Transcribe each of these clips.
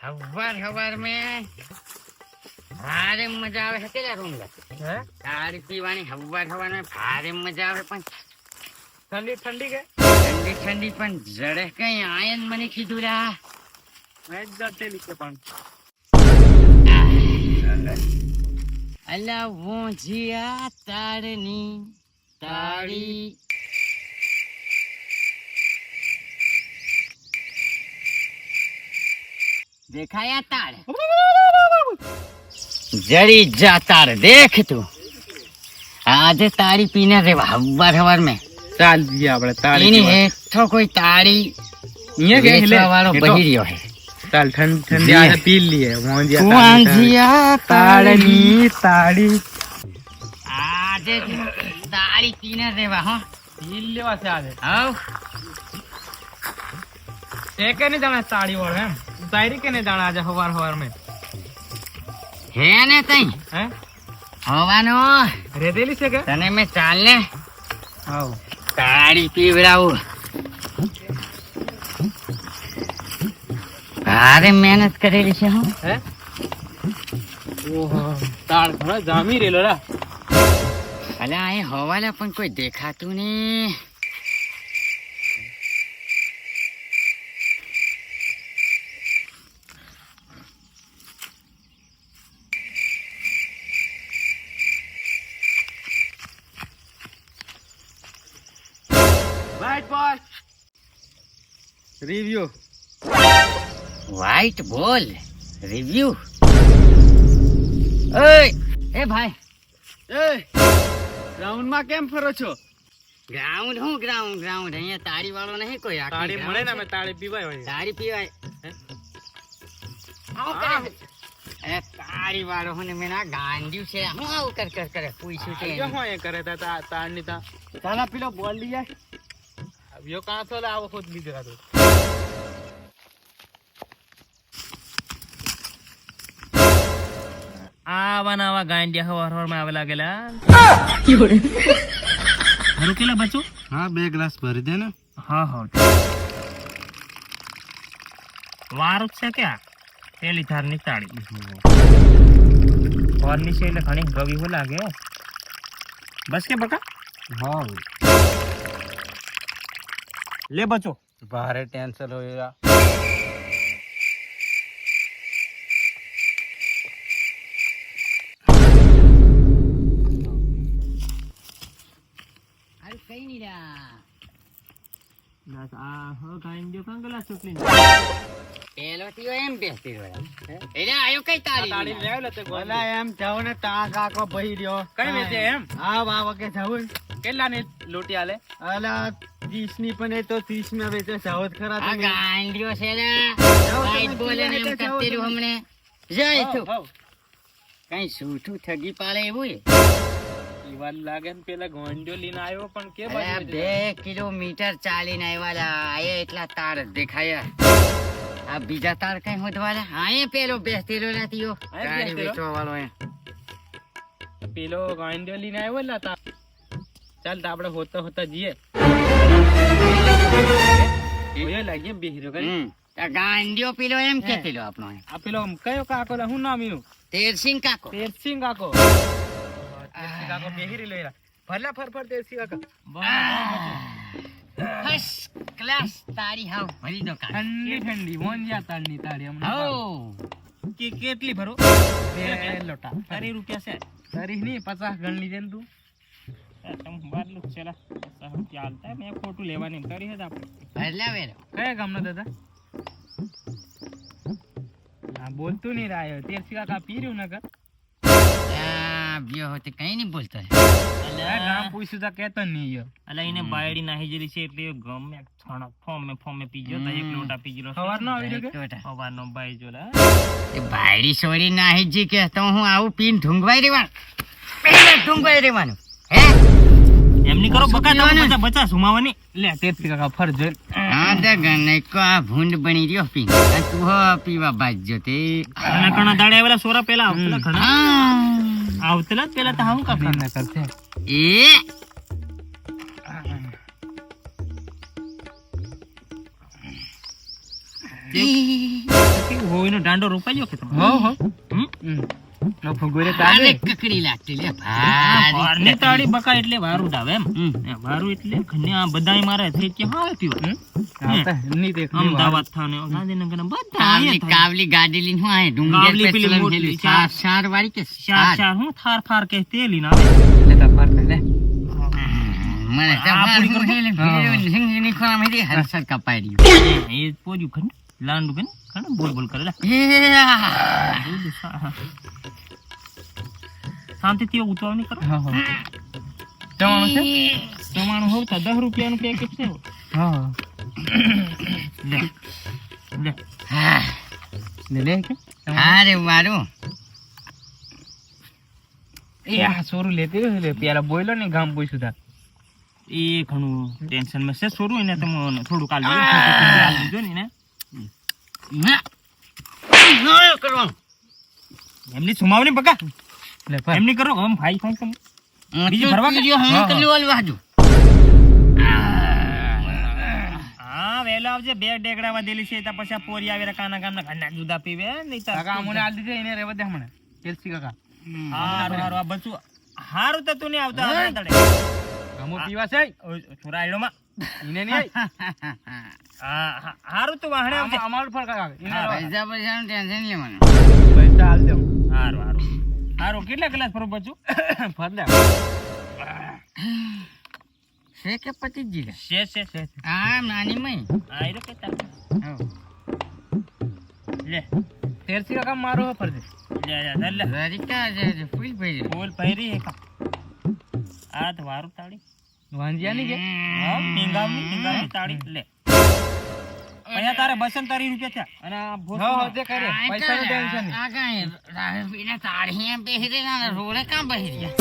हवार में भारे मजा આવે છે તેલા રૂમ લે હે તારી પીવાની હવાર में ભારે મજા આવે પણ ઠંડી કે ઠંડી પણ જડે કઈ આયન મને કીધું રા મેં જતે લીધે પણ અલા વો જીયા તારની તાળી देखाया तार जरी जा तार देख तू आज तारी पीने रे हवार में ચાલ જઈએ આપણે તાળી इनी हेठो कोई तारी ये के ले वालो बही रियो है ચાલ ઠંડી આ પી લીએ वांजिया તાળની તાળી आज तारी पीने रे हो પી લેવા છે આજે आओ તે કે નહીં જાણે તાળી વાળો એમ તારી કે નહીં જાણે આજે હવાર में है ने तई હે हवानो રેદેલી છે કે तने में चाल ने આવ तारी पीवड़ाऊ भारे मेहनत करेली છે હું હે ઓહો તાળ ઘણો જામી રેલો રા અલા અહીં હવાલે પણ કોઈ દેખાતું નહીં white boy review white ball review ओए ए भाई એ ગ્રાઉન્ડ માં કેમ ફરો છો ग्राउंड हूँ ग्राउंड અહીંયા તાળી વાળો નહીં કોઈ આખી તાળી ground મળે ને છે. અમે તાળી પીવાય હોય તાળી પીવાય હે? આવું કરે છે? એ તાળી વાળો હું ને મેં ના ગાંડ્યું છે હું આવું કરે પૂછ્યું છે યો હોય કરે તા તાળની તા ચાલા પેલો બોલ લઈ જાય યો કાંસો લે આવો ખુદ બીજો હતો આવા ગાંડિયા હવાર માં આવેલા ગેલા હરું કેલા બચો हाँ 2 ग्लास भर दे ना હા વારું છે ક્યાં પેલી ધાર ની તાળી ઓરની છે એટલે ઘણી ગવી હો લાગે હો બસ કે બકા हाँ લે બચો भारे टेंशन हो या અરે કઈ નહીં રા બસ આ હો ગાંડિયો કાં ગલા ચોકલી પેલો તીઓ એમ બેસતી રહ્યો એટલે આયો કઈ તાળી તાળી લઈને? લેવ લે તે बोला एम जाओ ने ता काको बही रियो કઈ વેચે એમ हाँ बाबा के जाओ કેટલા ની લોટી આલે अला 30 ની पण तो 30 में बेचे जावत खरा આ तो ગાંડિયો છે ને વાઈટ બોલે ને એમ કરતી રહ્યું હમણે જય તું કઈ સૂઠું ઠગી પાડે એવું એ ઈવાલ લાગે ને પેલા ગોંડિયો લઈને આવ્યો પણ કે અરે બાજુ 2 કિલોમીટર ચાલીને આવ્યા આયે એટલા તાર દેખાયા આ બીજા તાર કઈ હોદવાલા આયે પેલો બેસતેલો નથી યો આયે ગાડી બેસતેલો? વેચવા વાળો એ પેલો ગોંડિયો લઈને આવ્યો એટલે તા ચાલ તો આપણે હોતા જઈએ ઓય લાગે બેહીરો કરી હમ આ ગાંડિયો પેલો એમ કેતેલો આપણો એ. આ પેલો કયો કાકો લે હું નામ એનું તેરસિંગ કાકો તેરસિંગ કાકો તેરસિંગ કાકો બેહીરી લેલા ભલા ફરફર તેરસિંગ કાકો ફર્સ્ટ ક્લાસ તારી હાવ ભરી દો કાકા ઠંડી મોંજિયા તાળની તાળી હમણાં હો કે કેટલી ભરો 2 લોટા 30 રૂપિયા છે 30 ની 50 ગણ લીધે ને તું તમ બાદલું છેલા 50 રૂપિયા આલતા મેં ખોટું લેવાની 30 હતા આપણે ભરલા વેરો કયા ગામનો દાદા હા બોલતું નહીં રાયો તેરસી કાકા પીર્યું નકર આ બ્યો હોતે કઈ નહીં બોલતો હે આ ગામ પૂછ્યું તો કેતો નહીં યો અલા એને બાયડી નાહી જરી છે એટલે ગમે છણ ફોમે પીજો તો એક લોટા પીજો સવારનો આવી રહ્યો કે બેટા સવારનો બાઈ જોલા એ બાયડી સોડી નાહી જી કે તો હું આવું પીન ઢુંગવાઈ રેવાનું પેલા ઢુંગવાઈ રેવાનું હે એમની કરો બકા તમે બચા સુમાવાની લે તેરસી કાકા ફર જો હા તે ગને કો આ ભૂંડ બની રહ્યો પીન આ તું હો પીવા બાજ્યો તે ઘણા દાડે આવેલા સોરા પેલા આવતલા ઘણા હા આવતલા પેલા તો હું કાકા ન કરતે એ કેવું હોય એનો દાંડો રોપાઈ ગયો કે તમે હો હો હમ? નો ફગોરે અરે તારે કકડી લાગતી લે વારની તાળી બકા એટલે વારું જ આવે એમ હમ. વારું એટલે ઘને આ બધાય મારે થઈ ગયા હા પીવા આવતા ની દેખ અમદાવાદ થાને ગાંધીનગર ને બધા કાવલી અહીંયા થાય. કાવલી ગાડી લઈને હું આય ડુંગર કાવલી पे પેલી ચલન મોટી હેલી ચાર- ચાર વાળી કે ચાર ચાર હું થાર ફાર કે તે લીને આવે લેતા પાર લે મને તો આ પૂરી પૂરી કરી હેલી ફેરવી સિંગની ખોરામ હેલી હરસર કપાઈ રહ્યું એ પોજ્યું ખન લાંડુ ખન ખન બોલ બોલ કરે લે શાંતિથી ઉતાવળ નહીં કરો હા હા જવાનું છે તમારું હોતા 10 રૂપિયાનું પેકેટ છે હા લે લે લે લે કે અરે વારું એ આ સોરું લેતી રહ્યો લે પેલા બોયલો ને ગામ બોય સુધા એ ઘણું ટેન્શન માં છે સોરું એને તમે થોડું કાલ દીધો ને કરવાનું એમની સુમાવની બકા લે પર એમની કરો હમ ભાઈ ભાઈ તમે બીજી ભરવા કે? હું કલી ઓલ વાજુ હા વેલો આવજે બે ડેગડા વધેલી છે તો પછી પોરી આવે કાના ગામના ઘરના જુદા પીવે નહીં તો કાકા મને આલ દીધે એને રેવા દે હમણે કેલસી કાકા હારું હારું આ બચું હારું તો તું નહીં આવતા આ તડે ગમો પીવા છે છોરાયડો માં ઈને નહીં હા હારું તું વાહણે આવજે અમાર પર કાકા ઈને પૈસા રેવા પૈસાનું ટેન્શન લે મને પૈસા આલ દે હારું હારું હારું કેટલા કલાક ફરો બચું ફર લે છે કે પતિ જી છે આ નાની મય આ ઈરો કેતા લે કેલસી કાકા મારો ફર દે લે લે રાધિકા જે ફૂલ પડી બોલ પહેરી હે કા આ તો વારું તાળી વાંજિયા ની કે હા મીંગામની તાળી લે અહીંયા તારે 230 રૂપિયા થયા અને આ ભોસ હા હા તે કરે પૈસા નું ટેન્શન નહીં આ કાંઈ રાહબીને તાળી બેહી રહ્યા રોડે કાં બેહી રહ્યા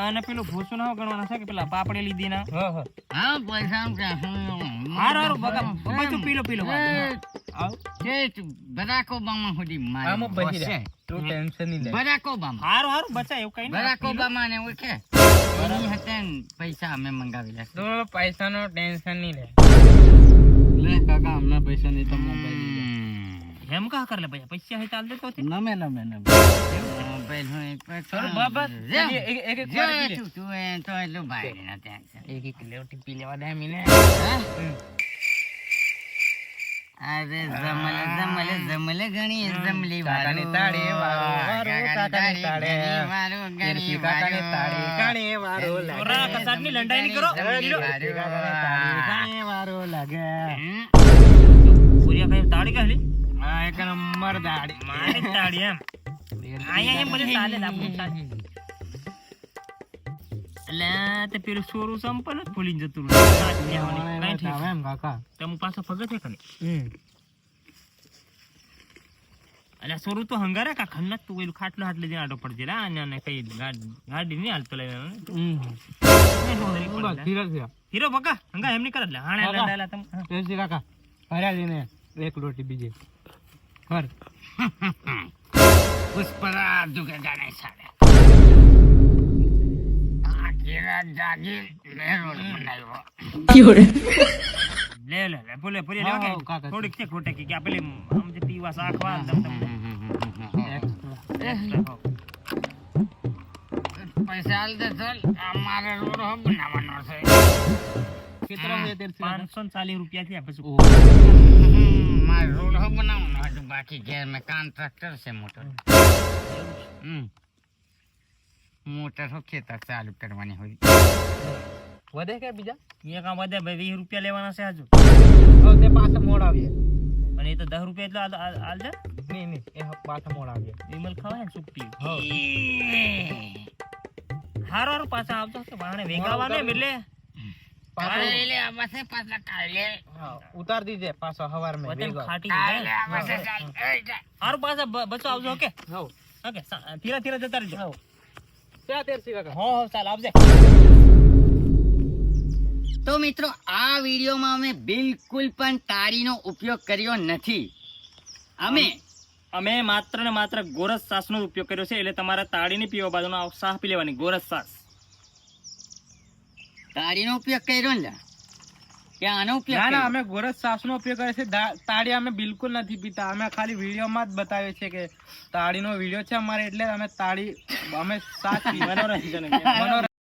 અને પેલું ભૂસું ના ગણવાના છે કે પેલા પાપડે લીધી ના હા હા હા પૈસાનું ટેન્શન હારું બગા બધું પીલો આવ બરાક ઓબામા સુધી મારી આમાં બહી બોસ છે. રહ્યા તું ટેન્શન નહીં લે બરાક ઓબામા હારું બચા એવું કઈ બરાક ઓબામા ને ઓળખે એની હાથે પૈસા અમે મંગાવેલા છે. તો પૈસા નું ટેન્શન નહીં લે લે કાકા હમણાં પૈસા નહીં તો મોબાઈલ એમ કા કર લે ભાઈ પૈસા હે ચાલ દે તો નમે મોબાઈલ હોય એક વાર સર બાબા એક એક વાર પી લે તું એ તો એટલું ભાઈ ના ટેન્શન એક એક લેવટી પી લેવા દે મીને અરે જમલે ઘણી જમલી કાકાની તાળી વારો કાકાની તાળી વારો કેલસી કાકાની તાળી કાણે વારો લાગે ઓરા કસાટની લંડાઈ ની કરો કેલસી કાકાની તાળી કાણે વારો લાગે પૂરિયા કઈ તાળી કહલી આ એક નંબર દાડી મારી તાળી એમ આયા એમ બધે ચાલે આપણું ચાલે અલા તે પેલું સોરું સંપલ ફૂલી જતું કઈ આવે એમ કાકા તમે પાછો ફગત છે કને હમ અલા સોરું તો હંગારે કા ખન્નત તું પેલું ખાટલો હાટલે જે આડો પડજે રા અને કઈ ગાડી ની હાલતો લઈને ધીરજ છે હીરો બકા હંગા એમ ની કરે હાણે લડાયેલા તમે કેલસી કાકા ભર્યા દઈને એક રોટી બીજે કર પુષ્પરાજ દુકે જાણે સાડે આ કેરા જાગી મેરોડ બનાવ્યો લે બોલે પૂરી લેવા હા, કે કાકા. થોડીક છે ખોટે કે આ પેલી આમ જે પીવા સાખવા તમ પૈસા હાલ દે ચાલ અમારે રોડ હો બનાવવાનો છે કેટલા હોય તેર 540 રૂપિયા થયા પછી મારે રોડ હો બનાવવાનો હતું બાકી ઘેર મેં કોન્ટ્રાક્ટર છે મોટર મોટર હો ખેતર ચાલુ કરવાની હોય વધે કે બીજા એ કામ વધે ભાઈ 20 રૂપિયા લેવાના છે હજુ હવે તે પાછા મોડ આવીએ અને એ તો 10 રૂપિયા એટલે હાલ દે નહીં એ પાછા મોડ આવીએ વિમલ ખવાય ને સુપી હારું પાછા આવતો કે વાણે વેગાવાને એટલે કાલે લે આ પાસે પાછા કાલે ઉતાર દીજે પાછો હવાર મે વતન ખાટી કાલે આ પાસે ચાલ હારું પાછા બચો આવજો ઓકે હો ઓકે ધીરે જતા રહેજો હો ત્યાં તેરસી કાકા હો ચાલ આવજે તો મિત્રો આ વિડીયોમાં અમે બિલકુલ પણ તાળીનો ઉપયોગ કર્યો નથી. અમે માત્ર ને માત્ર ગોરસ સાસનો ઉપયોગ કર્યો છે એટલે તમારે તાળીની પીવા બાજુનો સાહ પી લેવાની ગોરસ સાસ તાળીનો ઉપયોગ કર્યો ને કે આનો ઉપયોગ ના ના કર્યો? અમે ગોરસ સાસનો ઉપયોગ કરે છે તાળી અમે બિલકુલ નથી પીતા અમે ખાલી વિડીયોમાં જ બતાવે છે કે તાળીનો વિડીયો છે અમારે એટલે અમે તાળી અમે સાસ પીવાનો મનોરંજન